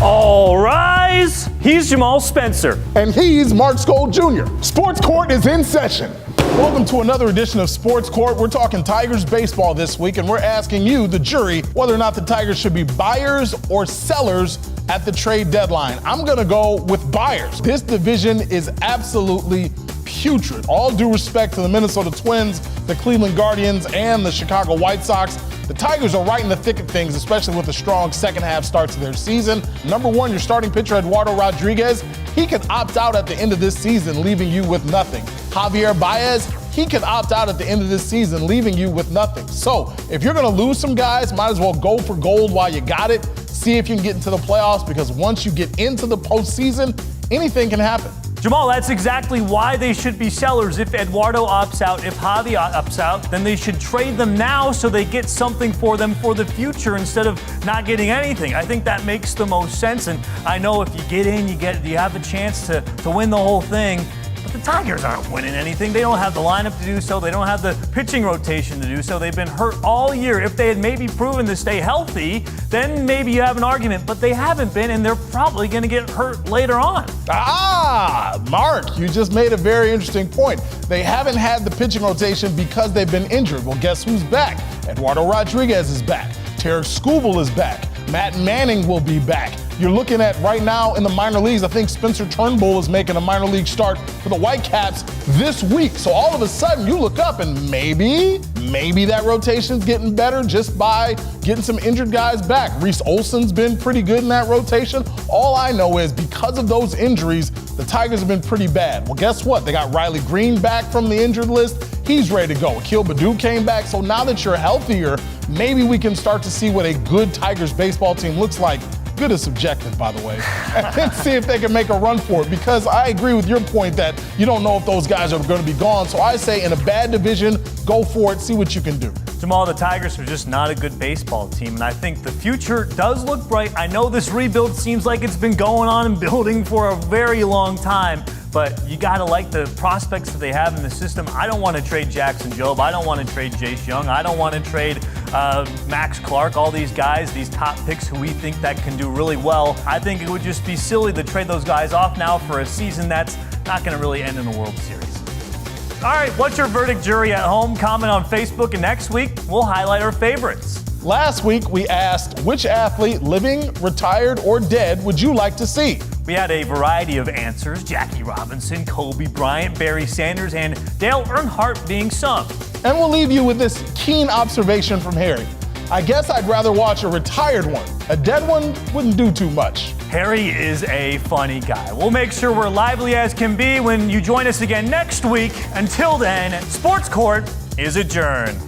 All rise. He's Jamal Spencer. And he's Mark Skol Jr. Sports Court is in session. Welcome to another edition of Sports Court. We're talking Tigers baseball this week, and we're asking you, the jury, whether or not the Tigers should be buyers or sellers at the trade deadline. I'm going to go with buyers. This division is absolutely putrid. All due respect to the Minnesota Twins, the Cleveland Guardians, and the Chicago White Sox, the Tigers are right in the thick of things, especially with a strong second half start to their season. Number one, your starting pitcher, Eduardo Rodriguez, he could opt out at the end of this season, leaving you with nothing. Javier Baez, he could opt out at the end of this season, leaving you with nothing. So if you're going to lose some guys, might as well go for gold while you got it. See if you can get into the playoffs, because once you get into the postseason, anything can happen. Jamal, that's exactly why they should be sellers. If Eduardo opts out, if Javi opts out, then they should trade them now so they get something for them for the future instead of not getting anything. I think that makes the most sense. And I know if you get in, you have a chance to win the whole thing. But the Tigers aren't winning anything. They don't have the lineup to do so. They don't have the pitching rotation to do so. They've been hurt all year. If they had maybe proven to stay healthy, then maybe you have an argument. But they haven't been, and they're probably going to get hurt later on. Mark, you just made a very interesting point. They haven't had the pitching rotation because they've been injured. Well, guess who's back? Eduardo Rodriguez is back. Tarek Skubal is back. Matt Manning will be back. You're looking at right now in the minor leagues, I think Spencer Turnbull is making a minor league start for the Whitecaps this week. So all of a sudden you look up and maybe that rotation's getting better just by getting some injured guys back. Reese Olson's been pretty good in that rotation. All I know is because of those injuries, the Tigers have been pretty bad. Well, guess what? They got Riley Green back from the injured list. He's ready to go. Akil Baddoo came back. So now that you're healthier, maybe we can start to see what a good Tigers baseball team looks like. Good is subjective, by the way. And then see if they can make a run for it, because I agree with your point that you don't know if those guys are going to be gone. So I say in a bad division, go for it, see what you can do. Jamal, the Tigers are just not a good baseball team, and I think the future does look bright. I know this rebuild seems like it's been going on and building for a very long time, but you got to like the prospects that they have in the system. I don't want to trade Jackson Jobe. I don't want to trade Jace Young. I don't want to trade Max Clark, all these guys, these top picks who we think that can do really well. I think it would just be silly to trade those guys off now for a season that's not going to really end in the World Series. All right, what's your verdict, jury at home? Comment on Facebook, and next week we'll highlight our favorites. Last week we asked, which athlete, living, retired, or dead, would you like to see? We had a variety of answers: Jackie Robinson, Kobe Bryant, Barry Sanders, and Dale Earnhardt being some. And we'll leave you with this keen observation from Harry. I guess I'd rather watch a retired one. A dead one wouldn't do too much. Harry is a funny guy. We'll make sure we're lively as can be when you join us again next week. Until then, Sports Court is adjourned.